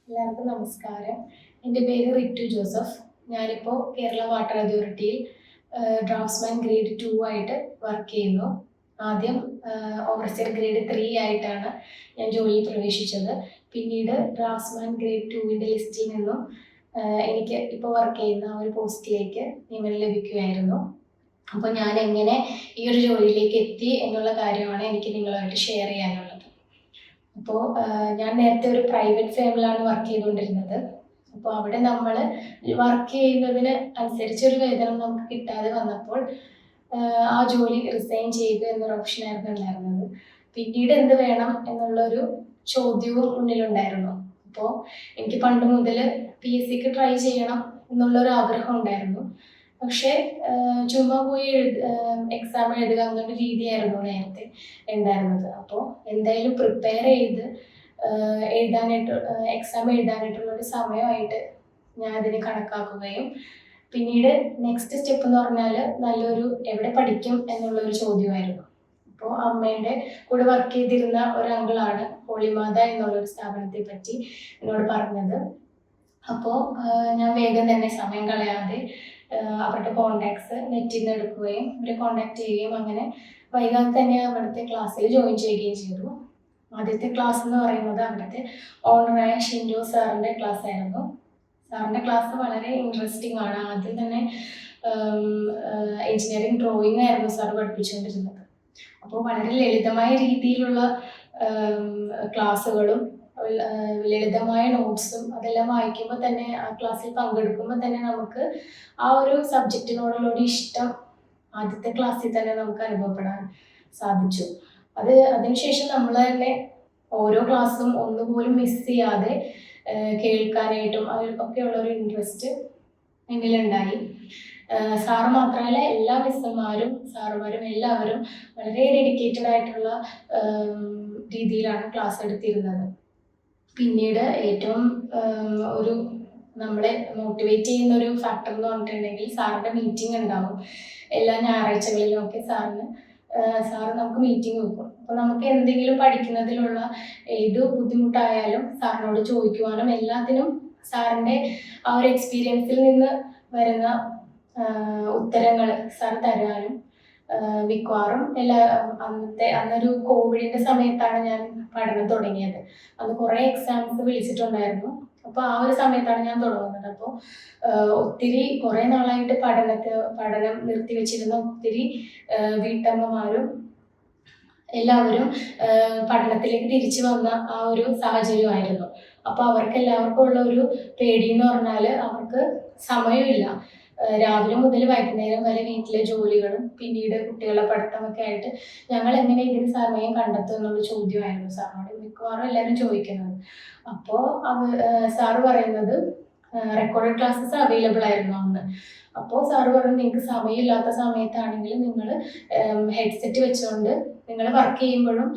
എല്ലാവർക്കും നമസ്കാരം. എൻ്റെ പേര് റിറ്റു ജോസഫ്. ഞാനിപ്പോൾ കേരള വാട്ടർ അതോറിറ്റിയിൽ ഡ്രാഫ്റ്റ്സ്മാൻ ഗ്രേഡ് 2 ആയിട്ട് വർക്ക് ചെയ്യുന്നു. ആദ്യം ഓവർസിയർ ഗ്രേഡ് 3 ആയിട്ടാണ് ഞാൻ ജോലിയിൽ പ്രവേശിച്ചത്. പിന്നീട് ഡ്രാഫ്റ്റ്സ്മാൻ ഗ്രേഡ് 2 ലിസ്റ്റിൽ നിന്നും എനിക്ക് ഇപ്പോൾ വർക്ക് ചെയ്യുന്ന ആ ഒരു പോസ്റ്റിലേക്ക് നിയമനം ലഭിക്കുകയായിരുന്നു. അപ്പോൾ ഞാൻ എങ്ങനെ ഈ ഒരു ജോലിയിലേക്ക് എത്തി എന്നുള്ള കാര്യമാണ് എനിക്ക് നിങ്ങളുമായിട്ട് ഷെയർ ചെയ്യാനുള്ളത്. അപ്പോൾ ഞാൻ നേരത്തെ ഒരു പ്രൈവറ്റ് ഫേമിലാണ് വർക്ക് ചെയ്തുകൊണ്ടിരുന്നത്. അപ്പോൾ അവിടെ നമ്മൾ വർക്ക് ചെയ്യുന്നതിന് അനുസരിച്ചൊരു വേതനം നമുക്ക് കിട്ടാതെ വന്നപ്പോൾ ആ ജോലി റിസൈൻ ചെയ്യുക എന്നൊരു ഓപ്ഷനായിരുന്നു ഉണ്ടായിരുന്നത്. പിന്നീട് എന്ത് വേണം എന്നുള്ളൊരു ചോദ്യവും മുന്നിലുണ്ടായിരുന്നു. അപ്പോൾ എനിക്ക് പണ്ട് മുതൽ PSCക്ക് ട്രൈ ചെയ്യണം എന്നുള്ളൊരു ആഗ്രഹം ഉണ്ടായിരുന്നു. പക്ഷേ ചുമ്മാ പോയി എക്സാം എഴുതുക എന്നൊരു രീതിയായിരുന്നു നേരത്തെ ഉണ്ടായിരുന്നത്. അപ്പോൾ എന്തായാലും പ്രിപ്പയർ ചെയ്ത് എക്സാം എഴുതാനായിട്ടുള്ളൊരു സമയമായിട്ട് ഞാൻ അതിനെ കണക്കാക്കുകയും പിന്നീട് നെക്സ്റ്റ് സ്റ്റെപ്പ് എന്ന് പറഞ്ഞാൽ നല്ലൊരു എവിടെ പഠിക്കും എന്നുള്ളൊരു ചോദ്യമായിരുന്നു. അപ്പോൾ അമ്മേൻ്റെ കൂടെ വർക്ക് ചെയ്തിരുന്ന ഒരു അങ്കിളാണ് ഹോളിമാത എന്നുള്ളൊരു സ്ഥാപനത്തെ പറ്റി എന്നോട് പറഞ്ഞത്. അപ്പോൾ ഞാൻ വേഗം തന്നെ സമയം കളയാതെ അവരുടെ കോണ്ടാക്ട്സ് നെറ്റിൽ നിന്ന് എടുക്കുകയും അവരെ കോണ്ടാക്ട് ചെയ്യുകയും അങ്ങനെ വൈകാതെ തന്നെ അവിടുത്തെ ക്ലാസ്സിൽ ജോയിൻ ചെയ്യുകയും ചെയ്തു. ആദ്യത്തെ ക്ലാസ് എന്ന് പറയുന്നത് അവിടുത്തെ ഓണറായ ഷിൻഡോ സാറിൻ്റെ ക്ലാസ് ആയിരുന്നു. സാറിൻ്റെ ക്ലാസ് വളരെ ഇൻട്രസ്റ്റിംഗ് ആണ്. ആദ്യം തന്നെ എഞ്ചിനീയറിംഗ് ഡ്രോയിങ് ആയിരുന്നു സാർ പഠിപ്പിച്ചുകൊണ്ടിരുന്നത്. അപ്പോൾ വളരെ ലളിതമായ രീതിയിലുള്ള ക്ലാസ്സുകളും ലളിതമായ നോട്ട്സും അതെല്ലാം വായിക്കുമ്പോൾ തന്നെ ആ ക്ലാസ്സിൽ പങ്കെടുക്കുമ്പോൾ തന്നെ നമുക്ക് ആ ഒരു സബ്ജക്റ്റിനോടുള്ള ഇഷ്ടം ആദ്യത്തെ ക്ലാസ്സിൽ തന്നെ നമുക്ക് അനുഭവപ്പെടാൻ സാധിച്ചു. അതിനുശേഷം നമ്മൾ തന്നെ ഓരോ ക്ലാസ്സും ഒന്നുപോലും മിസ് ചെയ്യാതെ കേൾക്കാനായിട്ടും ഒക്കെയുള്ളൊരു ഇൻട്രസ്റ്റ് എന്നിലുണ്ടായി. സാറ് മാത്രമല്ല എല്ലാ മിസ്സുമാരും സാറുമാരും എല്ലാവരും വളരെ ഡെഡിക്കേറ്റഡ് ആയിട്ടുള്ള രീതിയിലാണ് ക്ലാസ് എടുത്തിരുന്നത്. പിന്നീട് ഏറ്റവും ഒരു നമ്മളെ മോട്ടിവേറ്റ് ചെയ്യുന്ന ഒരു ഫാക്ടർ എന്ന് പറഞ്ഞിട്ടുണ്ടെങ്കിൽ സാറിൻ്റെ മീറ്റിംഗ് ഉണ്ടാവും. എല്ലാ ഞായറാഴ്ചകളിലും ഒക്കെ സാറ് നമുക്ക് മീറ്റിംഗ് വെക്കും. അപ്പോൾ നമുക്ക് എന്തെങ്കിലും പഠിക്കുന്നതിലുള്ള ഏത് ബുദ്ധിമുട്ടായാലും സാറിനോട് ചോദിക്കുവാനും എല്ലാത്തിനും സാറിൻ്റെ ആ ഒരു എക്സ്പീരിയൻസിൽ നിന്ന് വരുന്ന ഉത്തരങ്ങൾ സാർ തരാനും മിക്കവാറും അന്നൊരു കോവിഡിൻ്റെ സമയത്താണ് ഞാൻ പഠനം തുടങ്ങിയത്. അന്ന് കുറേ എക്സാംസ് വിളിച്ചിട്ടുണ്ടായിരുന്നു. അപ്പോൾ ആ ഒരു സമയത്താണ് ഞാൻ തുടങ്ങുന്നത്. അപ്പോൾ ഒത്തിരി കുറേ നാളായിട്ട് പഠനം നിർത്തിവെച്ചിരുന്ന ഒത്തിരി വീട്ടമ്മമാരും എല്ലാവരും പഠനത്തിലേക്ക് തിരിച്ചു വന്ന ആ ഒരു സാഹചര്യമായിരുന്നു. അപ്പോൾ അവർക്ക് എല്ലാവർക്കും ഉള്ള ഒരു പേടി എന്ന് പറഞ്ഞാൽ അവർക്ക് സമയമില്ല. രാവിലെ മുതൽ വൈകുന്നേരം വരെ വീട്ടിലെ ജോലികളും പിന്നീട് കുട്ടികളുടെ പഠിത്തമൊക്കെ ആയിട്ട് ഞങ്ങൾ എങ്ങനെ ഇതിന് സമയം കണ്ടെത്തും എന്നുള്ള ചോദ്യമായിരുന്നു സാറിനോട് മിക്കവാറും എല്ലാവരും ചോദിക്കുന്നത്. അപ്പോൾ സാറ് പറയുന്നത് റെക്കോർഡഡ് ക്ലാസ്സസ് അവൈലബിൾ ആയിരുന്നു അന്ന്. അപ്പോൾ സാറ് പറഞ്ഞു നിങ്ങൾക്ക് സമയമില്ലാത്ത സമയത്താണെങ്കിൽ നിങ്ങൾ ഹെഡ്സെറ്റ് വെച്ചുകൊണ്ട് നിങ്ങൾ വർക്ക് ചെയ്യുമ്പോഴും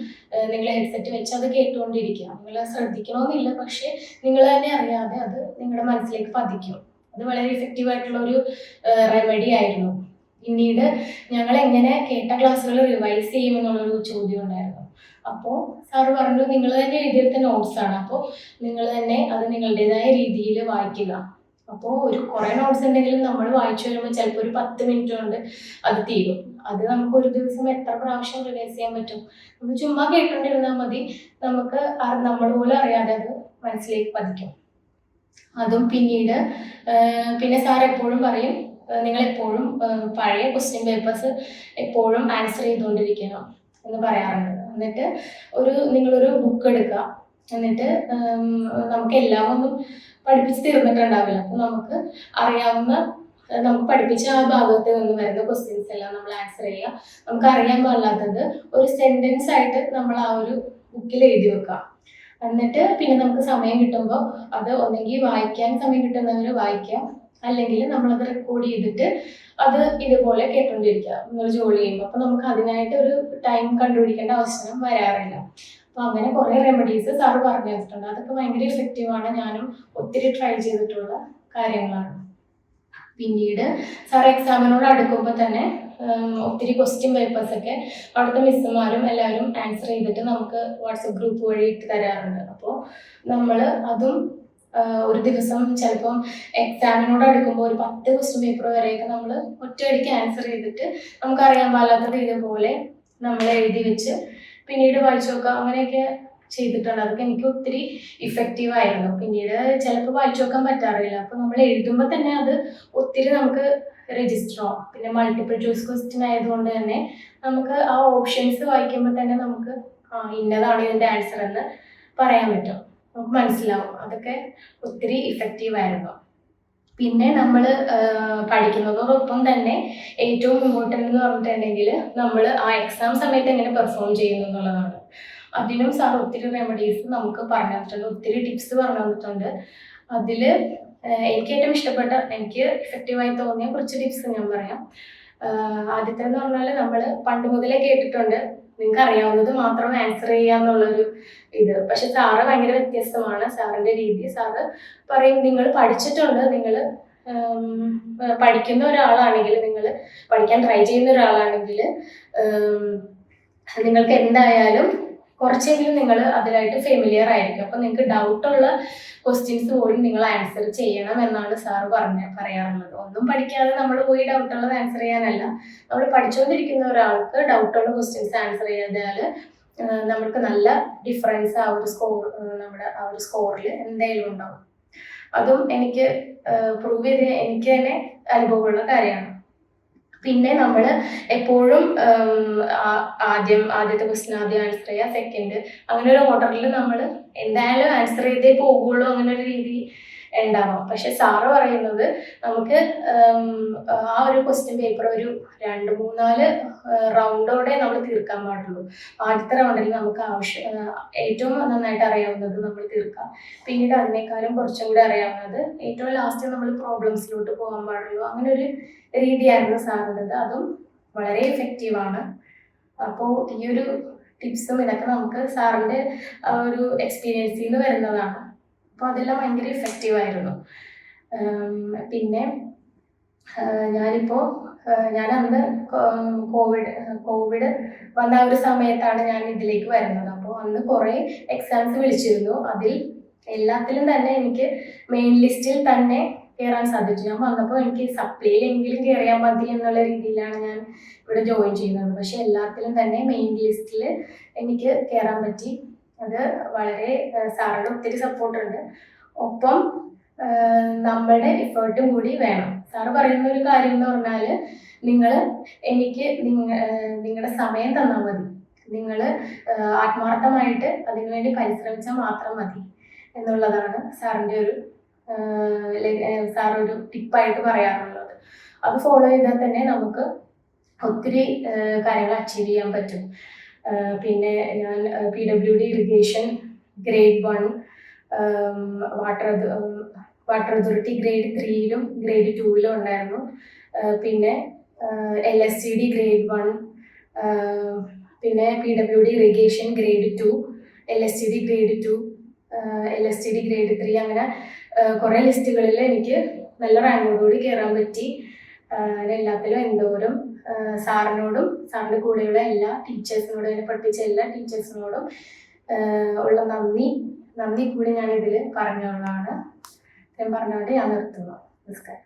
നിങ്ങൾ ഹെഡ്സെറ്റ് വെച്ച് അത് കേട്ടുകൊണ്ടിരിക്കുക. നിങ്ങൾ ശ്രദ്ധിക്കണമെന്നില്ല, പക്ഷേ നിങ്ങൾ തന്നെ അറിയാതെ അത് നിങ്ങളുടെ മനസ്സിലേക്ക് പതിക്കും. അത് വളരെ ഇഫക്റ്റീവ് ആയിട്ടുള്ള ഒരു റെമഡി ആയിരുന്നു. പിന്നീട് ഞങ്ങൾ എങ്ങനെ കേട്ട ക്ലാസ്സുകൾ റിവൈസ് ചെയ്യുമെന്നുള്ളൊരു ചോദ്യം ഉണ്ടായിരുന്നു. അപ്പോൾ സാറ് പറഞ്ഞു നിങ്ങൾ തന്നെ എഴുതിയെടുത്ത നോട്ട്സാണ്, അപ്പോൾ നിങ്ങൾ തന്നെ അത് നിങ്ങളുടേതായ രീതിയിൽ വായിക്കുക. അപ്പോൾ കുറേ നോട്ട്സ് ഉണ്ടെങ്കിലും നമ്മൾ വായിച്ചു വരുമ്പോൾ ചിലപ്പോൾ ഒരു 10 മിനിറ്റ് കൊണ്ട് അത് തീരും. അത് നമുക്ക് ഒരു ദിവസം എത്ര പ്രാവശ്യം റിവൈസ് ചെയ്യാൻ പറ്റും? നമ്മൾ ചുമ്മാ കേട്ടുകൊണ്ടിരുന്നാൽ മതി, നമുക്ക് നമ്മൾ പോലും അറിയാതെ അത് മനസ്സിലേക്ക് പതിക്കും. അതും പിന്നെ സാർ എപ്പോഴും പറയും നിങ്ങളെപ്പോഴും പഴയ ക്വസ്റ്റ്യൻ പേപ്പേഴ്സ് എപ്പോഴും ആൻസർ ചെയ്തുകൊണ്ടിരിക്കണം എന്ന് പറയാറുണ്ട്. എന്നിട്ട് നിങ്ങളൊരു ബുക്ക് എടുക്കുക. എന്നിട്ട് നമുക്ക് എല്ലാം ഒന്നും പഠിപ്പിച്ച് തീർന്നിട്ടുണ്ടാവില്ല. അപ്പോൾ നമുക്ക് പഠിപ്പിച്ച ആ ഭാഗത്ത് നിന്ന് വരുന്ന ക്വസ്റ്റ്യൻസ് എല്ലാം നമ്മൾ ആൻസർ ചെയ്യുക. നമുക്ക് അറിയാൻ പാടില്ലാത്തത് ഒരു സെൻറ്റൻസ് ആയിട്ട് നമ്മൾ ആ ഒരു ബുക്കിൽ എഴുതി വെക്കുക. എന്നിട്ട് പിന്നെ നമുക്ക് സമയം കിട്ടുമ്പോൾ അത് ഒന്നെങ്കിൽ വായിക്കാൻ സമയം കിട്ടുന്നവർ വായിക്കാം, അല്ലെങ്കിൽ നമ്മളത് റെക്കോർഡ് ചെയ്തിട്ട് അത് ഇതുപോലെ കേട്ടോണ്ടിരിക്കുക നിങ്ങൾ ജോലി ചെയ്യുമ്പോൾ. അപ്പോൾ നമുക്ക് അതിനായിട്ട് ഒരു ടൈം കണ്ടുപിടിക്കേണ്ട അവസരം വരാറില്ല. അപ്പോൾ അങ്ങനെ കുറേ റെമഡീസ് സാറ് പറഞ്ഞു തന്നിട്ടുണ്ട്. അതൊക്കെ ഭയങ്കര ഇഫക്റ്റീവാണ്. ഞാനും ഒത്തിരി ട്രൈ ചെയ്തിട്ടുള്ള കാര്യങ്ങളാണ്. പിന്നീട് സാർ എക്സാമിനോട് അടുക്കുമ്പോൾ തന്നെ ഒത്തിരി ക്വസ്റ്റ്യൻ പേപ്പേഴ്സൊക്കെ അവിടുത്തെ മിസ്സുമാരും എല്ലാവരും ആൻസർ ചെയ്തിട്ട് നമുക്ക് വാട്സപ്പ് ഗ്രൂപ്പ് വഴി ഇട്ട് തരാറുണ്ട്. അപ്പോൾ നമ്മൾ അതും ഒരു ദിവസം ചിലപ്പം എക്സാമിനോട് അടുക്കുമ്പോൾ ഒരു 10 ക്വസ്റ്റ്യൻ പേപ്പർ വരെയൊക്കെ നമ്മൾ ഒറ്റയടിക്ക് ആൻസർ ചെയ്തിട്ട് നമുക്കറിയാൻ പാടില്ലാത്തത് ഇതുപോലെ നമ്മൾ എഴുതി വെച്ച് പിന്നീട് വായിച്ചു നോക്കുക അങ്ങനെയൊക്കെ ചെയ്തിട്ടുണ്ട്. അതൊക്കെ എനിക്ക് ഒത്തിരി ഇഫക്റ്റീവ് ആയിരുന്നു. പിന്നീട് ചിലപ്പോൾ വായിച്ചു നോക്കാൻ പറ്റാറില്ല. അപ്പോൾ നമ്മൾ എഴുതുമ്പോൾ തന്നെ അത് ഒത്തിരി നമുക്ക് രജിസ്റ്റർ ആവും. പിന്നെ മൾട്ടിപ്പിൾ ചോയ്സ് ക്വസ്റ്റ്യൻ ആയതുകൊണ്ട് തന്നെ നമുക്ക് ആ ഓപ്ഷൻസ് വായിക്കുമ്പോൾ തന്നെ നമുക്ക് ഇന്നതാണ് ഇതിൻ്റെ ആൻസർ എന്ന് പറയാൻ പറ്റും, നമുക്ക് മനസ്സിലാവും. അതൊക്കെ ഒത്തിരി ഇഫക്റ്റീവ് ആയിരുന്നു. പിന്നെ നമ്മൾ പഠിക്കുന്നതോടൊപ്പം തന്നെ ഏറ്റവും ഇമ്പോർട്ടൻ്റ് എന്ന് പറഞ്ഞിട്ടുണ്ടെങ്കിൽ നമ്മൾ ആ എക്സാം സമയത്ത് എങ്ങനെ പെർഫോം ചെയ്യുന്നു എന്നുള്ളതാണ്. അതിനും സാർ ഒത്തിരി റെമഡീസ് നമുക്ക് പറഞ്ഞു തന്നിട്ടുണ്ട്, ഒത്തിരി ടിപ്സ് പറഞ്ഞു തന്നിട്ടുണ്ട്. അതിൽ എനിക്ക് ഏറ്റവും ഇഷ്ടപ്പെട്ട, എനിക്ക് ഇഫക്റ്റീവായി തോന്നിയ കുറച്ച് ടിപ്സ് ഞാൻ പറയാം. ആദ്യത്തെ എന്ന് പറഞ്ഞാൽ നമ്മൾ പണ്ട് മുതലേ കേട്ടിട്ടുണ്ട് നിങ്ങൾക്ക് അറിയാവുന്നത് മാത്രം ആൻസർ ചെയ്യുക എന്നുള്ളൊരു ഇത്. പക്ഷെ സാറ് ഭയങ്കര വ്യത്യസ്തമാണ്. സാറിൻ്റെ രീതി, സാറ് പറയും നിങ്ങൾ പഠിച്ചിട്ടുണ്ട്, നിങ്ങൾ പഠിക്കുന്ന ഒരാളാണെങ്കിൽ, നിങ്ങൾ പഠിക്കാൻ ട്രൈ ചെയ്യുന്ന ഒരാളാണെങ്കിൽ നിങ്ങൾക്ക് എന്തായാലും കുറച്ചെങ്കിലും നിങ്ങൾ അതിലായിട്ട് ഫെമിലിയർ ആയിരിക്കും. അപ്പം നിങ്ങൾക്ക് ഡൗട്ടുള്ള ക്വസ്റ്റ്യൻസ് പോലും നിങ്ങൾ ആൻസർ ചെയ്യണം എന്നാണ് സാറ് പറയാറുള്ളത്. ഒന്നും പഠിക്കാതെ നമ്മൾ പോയി ഡൗട്ടുള്ളത് ആൻസർ ചെയ്യാനല്ല, നമ്മൾ പഠിച്ചുകൊണ്ടിരിക്കുന്ന ഒരാൾക്ക് ഡൗട്ടുള്ള ക്വസ്റ്റ്യൻസ് ആൻസർ ചെയ്താൽ നമ്മൾക്ക് നല്ല ഡിഫറൻസ് ആ ഒരു നമ്മുടെ ആ ഒരു സ്കോറിൽ എന്തായാലും ഉണ്ടാവും. അതും എനിക്ക് പ്രൂവ് ചെയ്ത് എനിക്ക് തന്നെ അനുഭവമുള്ള കാര്യമാണ്. പിന്നെ നമ്മൾ എപ്പോഴും ആദ്യത്തെ ക്വസ്റ്റ്യൻ ആദ്യം ആൻസർ ചെയ്യുക, സെക്കൻഡ്, അങ്ങനെ ഒരു ഓർഡറിൽ നമ്മൾ എന്തായാലും ആൻസർ ചെയ്തേ പോകുള്ളൂ, അങ്ങനെ ഒരു രീതി ഉണ്ടാവാം. പക്ഷെ സാറ് പറയുന്നത് നമുക്ക് ആ ഒരു ക്വസ്റ്റ്യൻ പേപ്പർ ഒരു 2-3-4 റൗണ്ടോടെ നമ്മൾ തീർക്കാൻ പാടുള്ളൂ. ആദ്യത്തെ റൗണ്ടിൽ നമുക്ക് ഏറ്റവും നന്നായിട്ട് അറിയാവുന്നത് നമ്മൾ തീർക്കാം. പിന്നീട് അതിനേക്കാളും കുറച്ചും കൂടി അറിയാവുന്നത് ഏറ്റവും ലാസ്റ്റ് നമ്മൾ പ്രോബ്ലംസിലോട്ട് പോകാൻ പാടുള്ളൂ. അങ്ങനെ ഒരു രീതിയായിരുന്നു സാറിൻ്റെത്. അതും വളരെ എഫക്റ്റീവാണ്. അപ്പോൾ ഈ ഒരു ടിപ്സും ഇതൊക്കെ നമുക്ക് സാറിൻ്റെ ഒരു എക്സ്പീരിയൻസിൽ നിന്ന് വരുന്നതാണ്. അപ്പോൾ അതെല്ലാം ഭയങ്കര ഇഫക്റ്റീവായിരുന്നു. പിന്നെ ഞാൻ അന്ന് കോവിഡ് വന്ന ഒരു സമയത്താണ് ഞാൻ ഇതിലേക്ക് വരുന്നത്. അപ്പോൾ അന്ന് കുറേ എക്സാംസ് വിളിച്ചിരുന്നു. അതിൽ എല്ലാത്തിലും തന്നെ എനിക്ക് മെയിൻ ലിസ്റ്റിൽ തന്നെ കയറാൻ സാധിച്ചു. ഞാൻ വന്നപ്പോൾ എനിക്ക് സപ്ലിയിലെങ്കിലും കയറിയാൽ മതി എന്നുള്ള രീതിയിലാണ് ഞാൻ ഇവിടെ ജോയിൻ ചെയ്യുന്നത്. പക്ഷെ എല്ലാത്തിലും തന്നെ മെയിൻ ലിസ്റ്റിൽ എനിക്ക് കയറാൻ പറ്റി. അത് വളരെ സാറിൻ്റെ ഒത്തിരി സപ്പോർട്ടുണ്ട്. ഒപ്പം നമ്മളുടെ എഫേർട്ടും കൂടി വേണം. സാറ് പറയുന്ന ഒരു കാര്യം എന്ന് പറഞ്ഞാൽ എനിക്ക് നിങ്ങളുടെ സമയം തന്നാൽ മതി, നിങ്ങൾ ആത്മാർത്ഥമായിട്ട് അതിനുവേണ്ടി പരിശ്രമിച്ചാൽ മാത്രം മതി എന്നുള്ളതാണ് സാറിൻ്റെ ഒരു ടിപ്പായിട്ട് പറയാറുള്ളത്. അത് ഫോളോ ചെയ്താൽ തന്നെ നമുക്ക് ഒത്തിരി കാര്യങ്ങൾ അച്ചീവ് ചെയ്യാൻ പറ്റും. പിന്നെ ഞാൻ PWD irrigation grade 1, water authority grade 3-ലും ഗ്രേഡ് 2-ലും ഉണ്ടായിരുന്നു. പിന്നെ LSTD ഗ്രേഡ് 1, പിന്നെ PWD irrigation grade 2, LSTD grade 2, LSTD grade 3, അങ്ങനെ കുറേ ലിസ്റ്റുകളിൽ എനിക്ക് നല്ല റാങ്കോടുകൂടി കയറാൻ പറ്റി. എല്ലാത്തിലും എന്തോരം സാറിനോടും സാറിൻ്റെ കൂടെയുള്ള എല്ലാ ടീച്ചേഴ്സിനോടും, എന്നെ പഠിപ്പിച്ച എല്ലാ ടീച്ചേഴ്സിനോടും ഉള്ള നന്ദി കൂടി ഞാൻ ഇതിൽ പറഞ്ഞുകൊണ്ട് ഞാൻ നിർത്തുന്നു. നമസ്കാരം.